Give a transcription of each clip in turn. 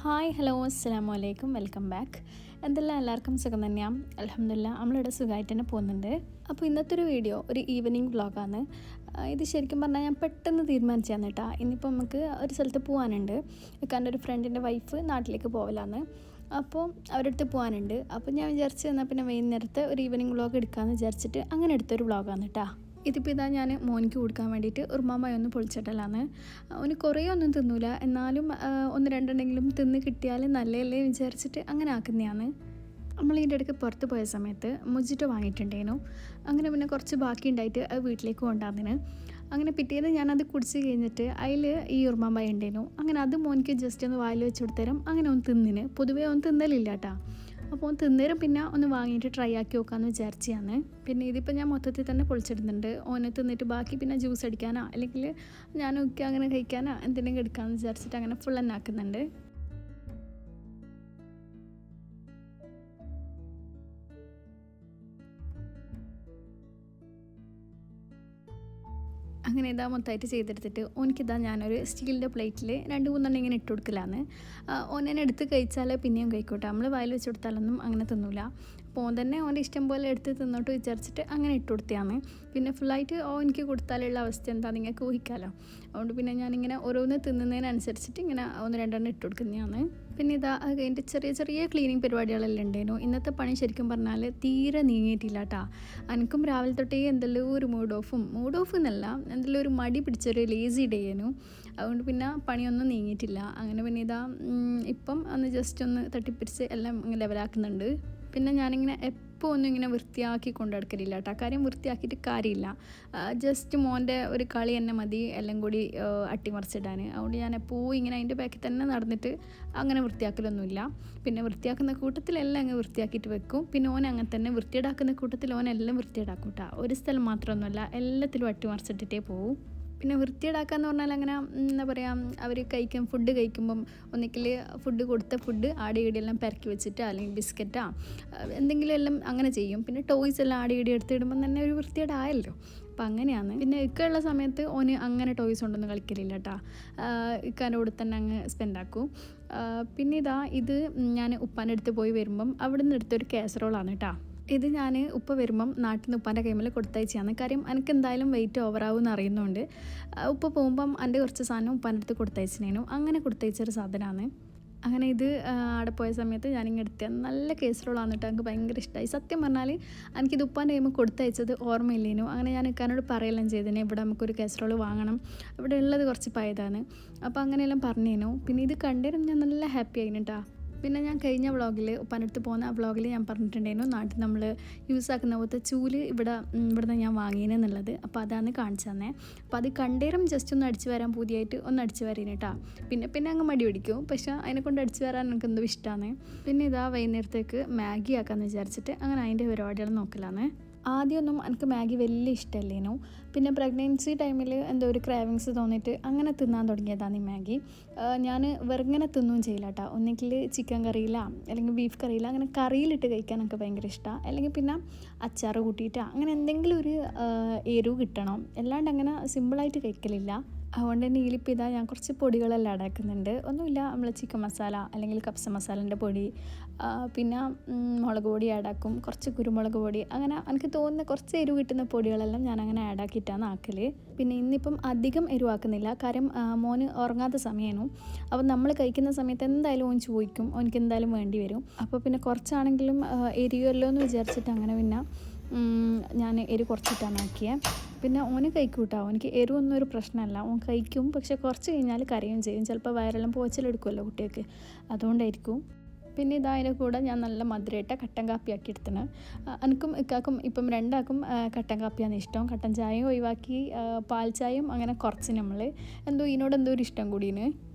Hi hello അസ്സലാമു അലൈക്കും welcome back. എന്തെല്ലാം എല്ലാവർക്കും സുഖം തന്നെയാണ്. അൽഹംദുലില്ലാ നമ്മളിവിടെ സുഖമായിട്ട് തന്നെ പോകുന്നുണ്ട്. അപ്പോൾ ഇന്നത്തെ ഒരു വീഡിയോ ഒരു ഈവനിങ് വ്ളോഗാണ്. ഇത് ശരിക്കും പറഞ്ഞാൽ ഞാൻ പെട്ടെന്ന് തീരുമാനിച്ചാണ് കേട്ടോ. ഇന്നിപ്പോൾ നമുക്ക് ഒരു സ്ഥലത്ത് പോകാനുണ്ട്. കാരണം ഒരു ഫ്രണ്ടിൻ്റെ വൈഫ് നാട്ടിലേക്ക് പോകലാന്ന്. അപ്പോൾ അവരുടെ അടുത്ത് പോകാനുണ്ട്. അപ്പോൾ ഞാൻ വിചാരിച്ച് എന്നാൽ പിന്നെ വൈകുന്നേരത്തെ ഒരു ഈവനിങ് വ്ളോഗ് എടുക്കാമെന്ന് വിചാരിച്ചിട്ട് അങ്ങനെ എടുത്തൊരു വ്ളോഗാണ് കേട്ടോ. ഇതിപ്പോൾ ഇതാ ഞാൻ മോനിക്ക് കൊടുക്കാൻ വേണ്ടിയിട്ട് ഉറുമാമായി ഒന്ന് പൊളിച്ചിട്ടലാണ്. അവന് കുറേ ഒന്നും തിന്നൂല, എന്നാലും ഒന്ന് രണ്ടെണ്ണെങ്കിലും തിന്ന് കിട്ടിയാൽ നല്ലതല്ലേ വിചാരിച്ചിട്ട് അങ്ങനെ ആക്കുന്നതാണ്. നമ്മൾ ഇതിൻ്റെ ഇടയ്ക്ക് പുറത്ത് പോയ സമയത്ത് മൊജിറ്റോ വാങ്ങിയിട്ടുണ്ടേനു. അങ്ങനെ പിന്നെ കുറച്ച് ബാക്കി ഉണ്ടായിട്ട് അത് വീട്ടിലേക്ക് കൊണ്ടുവന്നിന്. അങ്ങനെ പിറ്റേന്ന് ഞാനത് കുടിച്ച് കഴിഞ്ഞിട്ട് അതിൽ ഈ ഉറുമാമ്പായ ഉണ്ടേനു. അങ്ങനെ അത് മോനിക്ക് ജസ്റ്റ് ഒന്ന് വായിൽ വെച്ച് കൊടുത്തരം അങ്ങനെ ഒന്ന് തിന്നിന്. പൊതുവേ ഒന്ന് തിന്നലില്ല കേട്ടോ. അപ്പോൾ തിന്നേരം പിന്നെ ഒന്ന് വാങ്ങിയിട്ട് ട്രൈ ആക്കി നോക്കാമെന്ന് വിചാരിച്ചാണ്. പിന്നെ ഇതിപ്പോൾ ഞാൻ മൊത്തത്തിൽ തന്നെ പൊളിച്ചിടുന്നുണ്ട്. ഓന് തിന്നിട്ട് ബാക്കി പിന്നെ ജ്യൂസ് അടിക്കാനോ അല്ലെങ്കിൽ ഞാനൊക്കെ അങ്ങനെ കഴിക്കാനോ എന്തെങ്കിലും എടുക്കാമെന്ന് വിചാരിച്ചിട്ട് അങ്ങനെ ഫുൾ തന്നെ ആക്കുന്നുണ്ട്. അങ്ങനെ ഇതാ മൊത്തമായിട്ട് ചെയ്തെടുത്തിട്ട് ഓനിക്കിതാ ഞാനൊരു സ്റ്റീലിൻ്റെ പ്ലേറ്റിൽ 2-3 ഇങ്ങനെ ഇട്ട് കൊടുക്കലാന്ന്. ഓനെ എടുത്ത് കഴിച്ചാൽ പിന്നെയും കഴിക്കോട്ടെ, നമ്മൾ വായിൽ വെച്ച് കൊടുത്താലൊന്നും അങ്ങനെ തിന്നൂല. അപ്പോൾ ഓൻ തന്നെ ഓൻ്റെ ഇഷ്ടം പോലെ എടുത്ത് തിന്നോട്ട് വിചാരിച്ചിട്ട് അങ്ങനെ ഇട്ട് കൊടുത്തതാണ്. പിന്നെ ഫുള്ളായിട്ട് എനിക്ക് കൊടുത്താലുള്ള അവസ്ഥ എന്താ നിങ്ങൾക്ക് ഊഹിക്കാമല്ലോ. അതുകൊണ്ട് പിന്നെ ഞാനിങ്ങനെ ഓരോന്ന് തിന്നുന്നതിനനുസരിച്ചിട്ട് ഇങ്ങനെ 1-2 ഇട്ട് കൊടുക്കുന്നതാണ്. പിന്നെ ഇതാ അതിൻ്റെ ചെറിയ ചെറിയ ക്ലീനിങ് പരിപാടികളെല്ലാം ഉണ്ടായിരുന്നു. ഇന്നത്തെ പണി ശരിക്കും പറഞ്ഞാൽ തീരെ നീങ്ങിയിട്ടില്ല കേട്ടോ. എനിക്കും രാവിലെ തൊട്ടേ എന്തെല്ലാം ഒരു മൂഡ് ഓഫ് എന്നല്ല, എന്തെല്ലാം ഒരു മടി പിടിച്ചൊരു ലേസി ഡേ ആയിരുന്നു. അതുകൊണ്ട് പിന്നെ പണിയൊന്നും നീങ്ങിയിട്ടില്ല. അങ്ങനെ പിന്നെ ഇതാ ഇപ്പം ഒന്ന് ജസ്റ്റ് ഒന്ന് തട്ടിപ്പിടിച്ച് എല്ലാം ലെവലാക്കുന്നുണ്ട്. പിന്നെ ഞാനിങ്ങനെ എപ്പോൾ ഒന്നും ഇങ്ങനെ വൃത്തിയാക്കി കൊണ്ടെടുക്കലില്ല കേട്ടോ. കാര്യം വൃത്തിയാക്കിയിട്ട് കാര്യമില്ല. ജസ്റ്റ് മോൻ്റെ ഒരു കളി തന്നെ മതി എല്ലാം കൂടി അട്ടിമറിച്ചിടാൻ. അതുകൊണ്ട് ഞാൻ എപ്പോഴും ഇങ്ങനെ അതിൻ്റെ ബാക്കിൽ തന്നെ നടന്നിട്ട് അങ്ങനെ വൃത്തിയാക്കലൊന്നുമില്ല. പിന്നെ വൃത്തിയാക്കുന്ന കൂട്ടത്തിലെല്ലാം അങ്ങ് വൃത്തിയാക്കിയിട്ട് വെക്കും. പിന്നെ ഓൻ അങ്ങനെ തന്നെ വൃത്തിയിടാക്കുന്ന കൂട്ടത്തിൽ ഓനെല്ലാം വൃത്തിയിടാക്കും കേട്ടോ. ഒരു സ്ഥലം മാത്രമൊന്നുമല്ല, എല്ലാത്തിലും അട്ടിമറിച്ചിട്ടിട്ടേ പോവും. പിന്നെ വൃത്തിയിടാക്കാന്ന് പറഞ്ഞാൽ അങ്ങനെ എന്താ പറയുക, അവർ ഫുഡ് കഴിക്കുമ്പം ഒന്നിക്കൽ ഫുഡ് കൊടുത്ത ഫുഡ് ആടെ ഈടെയെല്ലാം പെരക്കി വെച്ചിട്ട് അല്ലെങ്കിൽ ബിസ്ക്കറ്റാ എന്തെങ്കിലും എല്ലാം അങ്ങനെ ചെയ്യും. പിന്നെ ടോയ്സ് എല്ലാം ആടെ ഈടെ എടുത്തിടുമ്പം തന്നെ ഒരു വൃത്തിയേടായല്ലോ. അപ്പം അങ്ങനെയാണ്. പിന്നെ ഇക്കുള്ള സമയത്ത് ഓന് അങ്ങനെ ടോയ്സ് കൊണ്ടൊന്നും കളിക്കലില്ല കേട്ടോ. ഇക്കാൻ്റെ കൂടെ തന്നെ അങ്ങ് സ്പെൻഡാക്കും. പിന്നെ ഇത് ഞാൻ ഉപ്പാൻ്റെ അടുത്ത് പോയി വരുമ്പം അവിടെ നിന്ന് എടുത്തൊരു കാസറോളാണ് കേട്ടോ. ഇത് ഞാൻ ഉപ്പ വരുമ്പം നാട്ടിൽ നിന്ന് ഉപ്പാൻ്റെ കൈമിൽ കൊടുത്തയച്ചാണ്. കാര്യം എനിക്ക് എന്തായാലും വെയിറ്റ് ഓവറാവും എന്ന് അറിയുന്നതുകൊണ്ട് ഉപ്പ പോകുമ്പം എൻ്റെ കുറച്ച് സാധനം ഉപ്പാൻ്റെ അടുത്ത് കൊടുത്തയച്ചിനേനു. അങ്ങനെ കൊടുത്തയച്ചൊരു സാധനമാണ്. അങ്ങനെ ഇത് അവിടെ പോയ സമയത്ത് ഞാനിങ്ങനെ എടുത്ത നല്ല കേസറോളാണ് കേട്ടോ. എനിക്ക് ഭയങ്കര ഇഷ്ടമായി. സത്യം പറഞ്ഞാൽ എനിക്കിത് ഉപ്പാൻ്റെ കൈമ കൊടുത്തയച്ചത് ഓർമ്മയില്ലേനു. അങ്ങനെ ഞാൻ ഇക്കാനോട് പറയെല്ലാം ചെയ്തേനെ, ഇവിടെ നമുക്കൊരു കേസറോൾ വാങ്ങണം, ഇവിടെ ഉള്ളത് കുറച്ച് പയതാണ്. അപ്പോൾ അങ്ങനെയെല്ലാം പറഞ്ഞേനു. പിന്നെ ഇത് കണ്ടേരം ഞാൻ നല്ല ഹാപ്പി ആയിന് കേട്ടോ. പിന്നെ ഞാൻ കഴിഞ്ഞ വ്ളോഗിൽ ഉപ്പാൻ്റെ അടുത്ത് പോകുന്ന ആ വ്ളോഗിൽ ഞാൻ പറഞ്ഞിട്ടുണ്ടായിരുന്നു നാട്ടിൽ നമ്മൾ യൂസ് ആക്കുന്ന പോലത്തെ ചൂല് ഇവിടുന്ന് ഞാൻ വാങ്ങിയെന്നുള്ളത്. അപ്പോൾ അതാണ് കാണിച്ചു തന്നെ. അപ്പോൾ അത് കണ്ടേരം ജസ്റ്റ് ഒന്ന് അടിച്ചു വരാൻ പുതിയായിട്ട് ഒന്ന് അടിച്ചു വരാൻ കേട്ടോ. പിന്നെ അങ്ങ് മടി പിടിക്കും, പക്ഷേ അതിനെക്കൊണ്ട് അടിച്ചു വരാൻ എനിക്ക് എന്തോ ഇഷ്ടമാണ്. പിന്നെ ഇതാ വൈകുന്നേരത്തേക്ക് മാഗി ആക്കാമെന്ന് വിചാരിച്ചിട്ട് അങ്ങനെ അതിൻ്റെ പരിപാടികൾ നോക്കലാണ്. ആദ്യമൊന്നും എനിക്ക് മാഗി വലിയ ഇഷ്ടമല്ലേനു. പിന്നെ പ്രഗ്നൻസി ടൈമിൽ എന്തോ ഒരു ക്രാവിങ്സ് തോന്നിയിട്ട് അങ്ങനെ തിന്നാൻ തുടങ്ങിയതാണ് ഈ മാഗി. ഞാൻ വെറുങ്ങനെ തിന്നുകയും ചെയ്യില്ല കേട്ടോ. ഒന്നെങ്കിൽ ചിക്കൻ കറിയില്ല അല്ലെങ്കിൽ ബീഫ് കറിയില്ല, അങ്ങനെ കറിയിലിട്ട് കഴിക്കാൻ എനിക്ക് ഭയങ്കര ഇഷ്ടമാണ്. അല്ലെങ്കിൽ പിന്നെ അച്ചാറ് കൂട്ടിയിട്ട് അങ്ങനെ എന്തെങ്കിലും ഒരു എരിവ് കിട്ടണം. അല്ലാണ്ട് അങ്ങനെ സിമ്പിളായിട്ട് കഴിക്കലില്ല. അതുകൊണ്ട് തന്നെ ഇതിലിപ്പോൾ ഇതാ ഞാൻ കുറച്ച് പൊടികളെല്ലാം അടക്കുന്നുണ്ട്. ഒന്നുമില്ല, നമ്മൾ ചിക്കൻ മസാല അല്ലെങ്കിൽ കപ്സ മസാലേൻ്റെ പൊടി, പിന്നെ മുളക് പൊടി ആഡാക്കും, കുറച്ച് കുരുമുളക് പൊടി, അങ്ങനെ എനിക്ക് തോന്നുന്ന കുറച്ച് എരിവ് കിട്ടുന്ന പൊടികളെല്ലാം ഞാൻ അങ്ങനെ ആഡാക്കിയിട്ടാണ് ആക്കൽ. പിന്നെ ഇന്നിപ്പം അധികം എരിവാക്കുന്നില്ല, കാര്യം മോന് ഉറങ്ങാത്ത സമയമായിരുന്നു. അപ്പം നമ്മൾ കഴിക്കുന്ന സമയത്ത് എന്തായാലും ഓൻ ചോദിക്കും, ഓനിക്ക് എന്തായാലും വേണ്ടി വരും. അപ്പോൾ പിന്നെ കുറച്ചാണെങ്കിലും എരിയുമല്ലോ എന്ന് വിചാരിച്ചിട്ട് അങ്ങനെ പിന്നെ ഞാൻ എരിവ് കുറച്ചിട്ടാണ് ആക്കിയത്. പിന്നെ ഓന് കഴിക്കും കേട്ടോ. ഓനിക്ക് എരിവൊന്നും ഒരു പ്രശ്നമല്ല, ഓൻ കഴിക്കും. പക്ഷെ കുറച്ച് കഴിഞ്ഞാൽ കരയും ചെയ്യും. ചിലപ്പോൾ വയറെല്ലാം പോച്ചലെടുക്കുമല്ലോ കുട്ടികൾക്ക്, അതുകൊണ്ടായിരിക്കും. പിന്നെ അതിൻ്റെ കൂടെ ഞാൻ നല്ല മധുരയിട്ട കട്ടൻ കാപ്പി ആക്കി എടുത്തണ്. എനിക്കും ഇക്കാക്കും ഇപ്പം രണ്ടാക്കും കട്ടൻ കാപ്പിയാണ് ഇഷ്ടം. കട്ടൻ ചായയും ഒഴിവാക്കി പാൽ ചായയും അങ്ങനെ കുറച്ച് നമ്മൾ ഇതിനോട് ഒരു ഇഷ്ടം കൂടിയാണ്.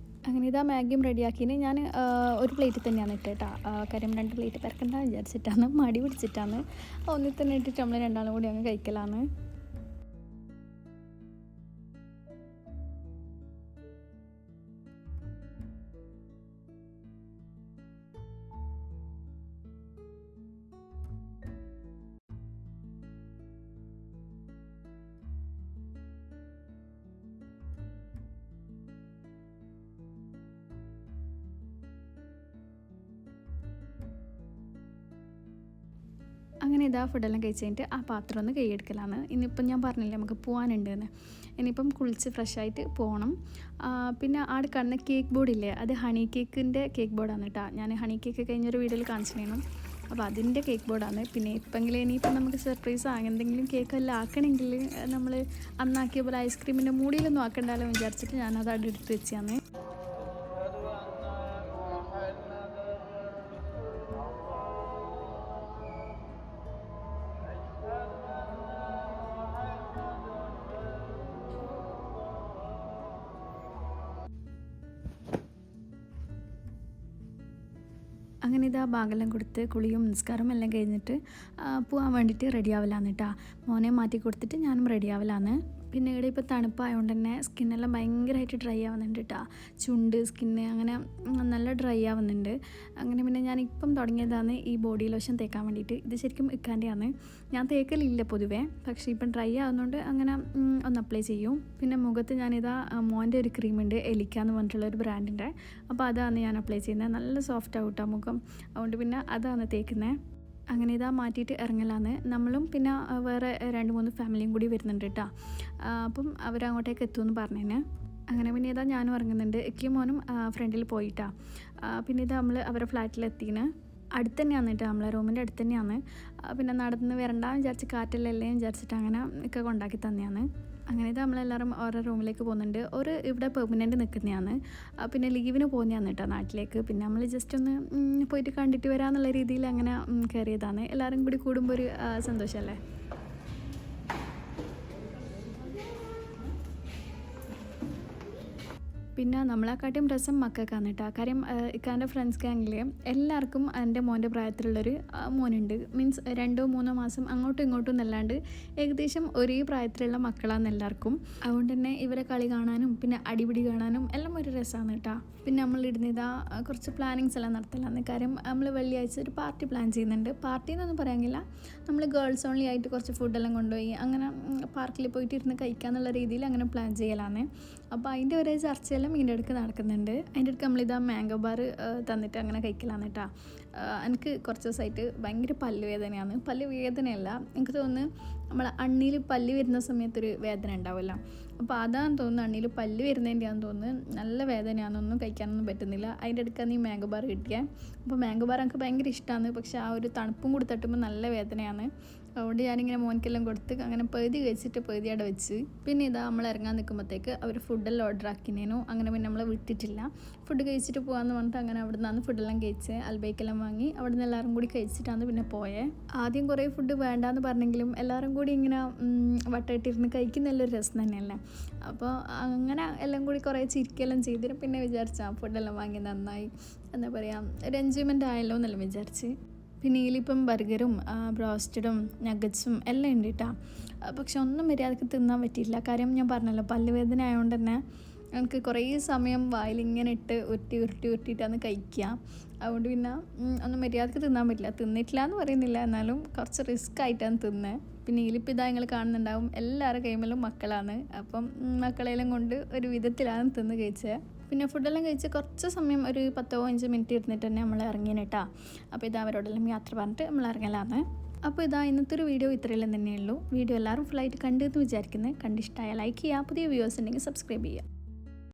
അങ്ങനെ മാഗിയും റെഡിയാക്കിന്. ഞാൻ ഒരു പ്ലേറ്റ് തന്നെയാണ് ഇട്ടേട്ടാ. കാര്യം 2 പ്ലേറ്റ് പെരക്കണ്ടെന്ന് വിചാരിച്ചിട്ടാണ്, മടി പിടിച്ചിട്ടാണ്. ഒന്നിൽ തന്നെ ഇട്ടിട്ട് നമ്മൾ രണ്ടാളും കൂടി അങ്ങ് കഴിക്കലാണ്. അങ്ങനെ ഇതാ ഫുഡെല്ലാം കഴിച്ച് കഴിഞ്ഞിട്ട് ആ പാത്രം ഒന്ന് കൈയെടുക്കലാണ്. ഇനിയിപ്പം ഞാൻ പറഞ്ഞില്ലേ നമുക്ക് പോകാനുണ്ടെന്ന്. ഇനിയിപ്പം കുളിച്ച് ഫ്രഷായിട്ട് പോകണം. പിന്നെ ആടെ കാണുന്ന കേക്ക് ബോർഡില്ലേ, അത് ഹണി കേക്കിൻ്റെ കേക്ക് ബോർഡാണ് കേട്ടോ. ഞാൻ ഹണി കേക്ക് കഴിഞ്ഞൊരു വീഡിയോയിൽ കാണിച്ചിരുന്നു. അപ്പോൾ അതിൻ്റെ കേക്ക് ബോർഡാണ്. പിന്നെ ഇനിയിപ്പം നമുക്ക് സർപ്രൈസ് എന്തെങ്കിലും കേക്കെല്ലാം ആക്കണമെങ്കിൽ നമ്മൾ അന്നാക്കിയ പോലെ ഐസ്ക്രീമിൻ്റെ മൂടിയിലൊന്നും ആക്കണ്ടല്ലോ വിചാരിച്ചിട്ട് ഞാനത് അവിടെ എടുത്ത് വെച്ചാണ്. അങ്ങനെ ഇതാ ബാഗെല്ലാം കൊടുത്ത് കുളിയും നിസ്കാരവും എല്ലാം കഴിഞ്ഞിട്ട് പോകാൻ വേണ്ടിയിട്ട് റെഡി ആവലാന്ന് കേട്ടോ. മോനെ മാറ്റി കൊടുത്തിട്ട് ഞാനും റെഡി ആവലാന്ന്. പിന്നെ ഇവിടെ ഇപ്പോൾ തണുപ്പായതുകൊണ്ട് തന്നെ സ്കിന്നെല്ലാം ഭയങ്കരമായിട്ട് ഡ്രൈ ആവുന്നുണ്ട് കേട്ടോ. ചുണ്ട്, സ്കിന്ന് അങ്ങനെ നല്ല ഡ്രൈ ആവുന്നുണ്ട്. അങ്ങനെ പിന്നെ ഞാനിപ്പം തുടങ്ങിയതാണ് ഈ ബോഡി ലോഷൻ തേക്കാൻ വേണ്ടിയിട്ട്. ഇത് ശരിക്കും ഇക്കാൻ്റെയാണ്. ഞാൻ തേക്കലില്ല പൊതുവേ, പക്ഷേ ഇപ്പം ഡ്രൈ ആവുന്നതുകൊണ്ട് അങ്ങനെ ഒന്ന് അപ്ലൈ ചെയ്യും. പിന്നെ മുഖത്ത് ഞാനിതാ മോൻ്റെ ഒരു ക്രീമുണ്ട്, എലിക്കാന്ന് പറഞ്ഞിട്ടുള്ള ഒരു ബ്രാൻഡിൻ്റെ. അപ്പോൾ അതാണ് ഞാൻ അപ്ലൈ ചെയ്യുന്നത്. നല്ല സോഫ്റ്റ് ആവും കേട്ടോ മുഖം. അതുകൊണ്ട് പിന്നെ അതാണ് തേക്കുന്നത്. അങ്ങനെ ഇതാ മാറ്റിയിട്ട് ഇറങ്ങലാന്ന്. നമ്മളും പിന്നെ വേറെ 2-3 ഫാമിലിയും കൂടി വരുന്നുണ്ട് കേട്ടോ. അപ്പം അവരങ്ങോട്ടേക്ക് എത്തുമെന്ന് പറഞ്ഞേന്. അങ്ങനെ പിന്നെ ഇതാ ഞാനും ഇറങ്ങുന്നുണ്ട്. എക്കിയും മോനും ഫ്രണ്ടിൽ പോയിട്ടാ. പിന്നെ ഇതാ നമ്മൾ അവരെ ഫ്ലാറ്റിലെത്തിന്. അടുത്ത് തന്നെയാണ് കേട്ടോ, നമ്മളെ റൂമിൻ്റെ അടുത്ത് തന്നെയാണ്. പിന്നെ നടന്ന് വരണ്ടാന്ന് വിചാരിച്ച് കാറ്റല്ലേ വിചാരിച്ചിട്ട് അങ്ങനെ ഒക്കെ കൊണ്ടാക്കി തന്നെയാണ്. അങ്ങനെ ഇത് നമ്മളെല്ലാവരും ഓരോ റൂമിലേക്ക് പോകുന്നുണ്ട്. ഒരു ഇവിടെ പെർമനൻറ്റ് നിൽക്കുന്നതാണ്. പിന്നെ ലീവിന് പോകുന്നതാണ് കേട്ടോ നാട്ടിലേക്ക്. പിന്നെ നമ്മൾ ജസ്റ്റ് ഒന്ന് പോയിട്ട് കണ്ടിട്ട് വരാമെന്നുള്ള രീതിയിൽ അങ്ങനെ കയറിയതാണ്. എല്ലാവരും കൂടി കൂടുമ്പോൾ ഒരു സന്തോഷമല്ലേ. പിന്നെ നമ്മളെക്കാട്ടും രസം മക്കൾക്കാണ് കേട്ടോ. കാര്യം ഇക്കാൻ്റെ ഫ്രണ്ട്സ് ഗാങ്ങിൽ എല്ലാവർക്കും എൻ്റെ മോൻ്റെ പ്രായത്തിലുള്ളൊരു മോനുണ്ട്. മീൻസ് 2-3 മാസം അങ്ങോട്ടും ഇങ്ങോട്ടും എന്നല്ലാണ്ട് ഏകദേശം ഒരേ പ്രായത്തിലുള്ള മക്കളാണ് എല്ലാവർക്കും. അതുകൊണ്ട് തന്നെ ഇവരെ കളി കാണാനും പിന്നെ അടിപിടി കാണാനും എല്ലാം ഒരു രസമാണ് കേട്ടോ. പിന്നെ നമ്മളിടുന്നതാ കുറച്ച് പ്ലാനിങ്സ് എല്ലാം നടത്തലാണ്. കാര്യം നമ്മൾ വെള്ളിയാഴ്ച ഒരു പാർട്ടി പ്ലാൻ ചെയ്യുന്നുണ്ട്. പാർട്ടി എന്നൊന്നും പറയാനില്ല, നമ്മൾ ഗേൾസ് ഓൺലി ആയിട്ട് കുറച്ച് ഫുഡെല്ലാം കൊണ്ടുപോയി അങ്ങനെ പാർക്കിൽ പോയിട്ട് ഇരുന്ന് കഴിക്കാന്നുള്ള രീതിയിൽ അങ്ങനെ പ്ലാൻ ചെയ്യലാണ്. അപ്പോൾ അതിൻ്റെ ഒരേ ചർച്ചയെല്ലാം ഇതിൻ്റെ അടുക്ക് നടക്കുന്നുണ്ട്. അതിൻ്റെ അടുക്ക് നമ്മളിതാ മാംഗോ ബാർ തന്നിട്ട് അങ്ങനെ കഴിക്കലാണ് കേട്ടോ. എനിക്ക് കുറച്ച് ദിവസമായിട്ട് ഭയങ്കര പല്ല് വേദനയാണ്. പല്ല് വേദനയല്ല, എനിക്ക് തോന്നുന്നു നമ്മൾ അണ്ണിയിൽ പല്ല് വരുന്ന സമയത്തൊരു വേദന ഉണ്ടാവുമല്ലോ, അപ്പോൾ അതാണെന്ന് തോന്നുന്നു. അണ്ണിയിൽ പല്ല് വരുന്നതിൻ്റെയാണെന്ന് തോന്നുന്നു. നല്ല വേദനയാണെന്നൊന്നും കഴിക്കാനൊന്നും പറ്റുന്നില്ല. അതിൻ്റെ അടുക്കാണ് ഈ മാംഗോ ബാർ കിട്ടിയത്. അപ്പോൾ മാംഗോ ബാർ എനിക്ക് ഭയങ്കര ഇഷ്ടമാണ്. പക്ഷേ ആ ഒരു തണുപ്പും കൂടി തട്ടുമ്പോൾ നല്ല വേദനയാണ്. അതുകൊണ്ട് ഞാനിങ്ങനെ മോനിക്കെല്ലാം കൊടുത്ത് അങ്ങനെ പകുതി കഴിച്ചിട്ട് പകുതി അവിടെ വെച്ച്. പിന്നെ ഇതാ നമ്മൾ ഇറങ്ങാൻ നിൽക്കുമ്പോഴത്തേക്ക് അവർ ഫുഡെല്ലാം ഓർഡർ ആക്കിനേനു. അങ്ങനെ പിന്നെ നമ്മളെ വിട്ടിട്ടില്ല. ഫുഡ് കഴിച്ചിട്ട് പോകാമെന്ന് പറഞ്ഞിട്ട് അങ്ങനെ അവിടെ നിന്നാണ് ഫുഡെല്ലാം കഴിച്ച് അൽബൈക്കെല്ലാം വാങ്ങി അവിടെ നിന്ന് എല്ലാവരും കൂടി കഴിച്ചിട്ടാണ് പിന്നെ പോയത്. ആദ്യം കുറേ ഫുഡ് വേണ്ടാന്ന് പറഞ്ഞെങ്കിലും എല്ലാവരും കൂടി ഇങ്ങനെ വട്ടമായിട്ടിരുന്ന് കഴിക്കുന്നല്ലൊരു രസം തന്നെയല്ലേ. അപ്പോൾ അങ്ങനെ എല്ലാം കൂടി കുറേ ചിരിക്കെല്ലാം ചെയ്തിട്ട് പിന്നെ വിചാരിച്ചാൽ ഫുഡെല്ലാം വാങ്ങി നന്നായി എന്താ പറയുക ഒരു എൻജോയ്മെൻ്റ് ആയല്ലോ എന്നെല്ലാം വിചാരിച്ച്. പിന്നെ ഇതിലിപ്പം ബർഗറും ബ്രോസ്റ്റഡും നഗറ്റ്സും എല്ലാം ഉണ്ട് കേട്ടോ. പക്ഷെ ഒന്നും മര്യാദക്ക് തിന്നാൻ പറ്റിയില്ല. കാര്യം ഞാൻ പറഞ്ഞല്ലോ പല്ലുവേദന ആയതുകൊണ്ട് തന്നെ എനിക്ക് കുറേ സമയം വായിലിങ്ങനെ ഇട്ട് ഉരുട്ടിയിട്ടാണ് കഴിക്കുക. അതുകൊണ്ട് പിന്നെ ഒന്നും മര്യാദക്ക് തിന്നാൻ പറ്റില്ല. തിന്നിട്ടില്ല എന്ന് പറയുന്നില്ല, എന്നാലും കുറച്ച് റിസ്ക് ആയിട്ടാണ് തിന്നത്. പിന്നെ ഇതിലിപ്പോൾ ഇതാ നിങ്ങൾ കാണുന്നുണ്ടാവും എല്ലാവരുടെ കൈമേലും മക്കളാണ്. അപ്പം മക്കളെല്ലാം കൊണ്ട് ഒരു വിധത്തിലാണ് തിന്ന് കഴിച്ചത്. പിന്നെ ഫുഡെല്ലാം കഴിച്ച് കുറച്ച് സമയം ഒരു 10-15 മിനിറ്റ് ഇരുന്നിട്ട് തന്നെ നമ്മൾ ഇറങ്ങിയിട്ടാ. അപ്പോൾ ഇത് അവരോടെല്ലാം യാത്ര പറഞ്ഞിട്ട് നമ്മൾ ഇറങ്ങലാണ്. അപ്പോൾ ഇതാ ഇന്നത്തെ ഒരു വീഡിയോ ഇത്രയെല്ലാം തന്നെയുള്ളൂ. വീഡിയോ എല്ലാവരും ഫുള്ളായിട്ട് കണ്ടെന്ന് വിചാരിക്കുന്നത്. കണ്ടിഷ്ടമായ ലൈക്ക് ചെയ്യുക. പുതിയ വ്യൂവേഴ്സ് ഉണ്ടെങ്കിൽ സബ്സ്ക്രൈബ് ചെയ്യുക.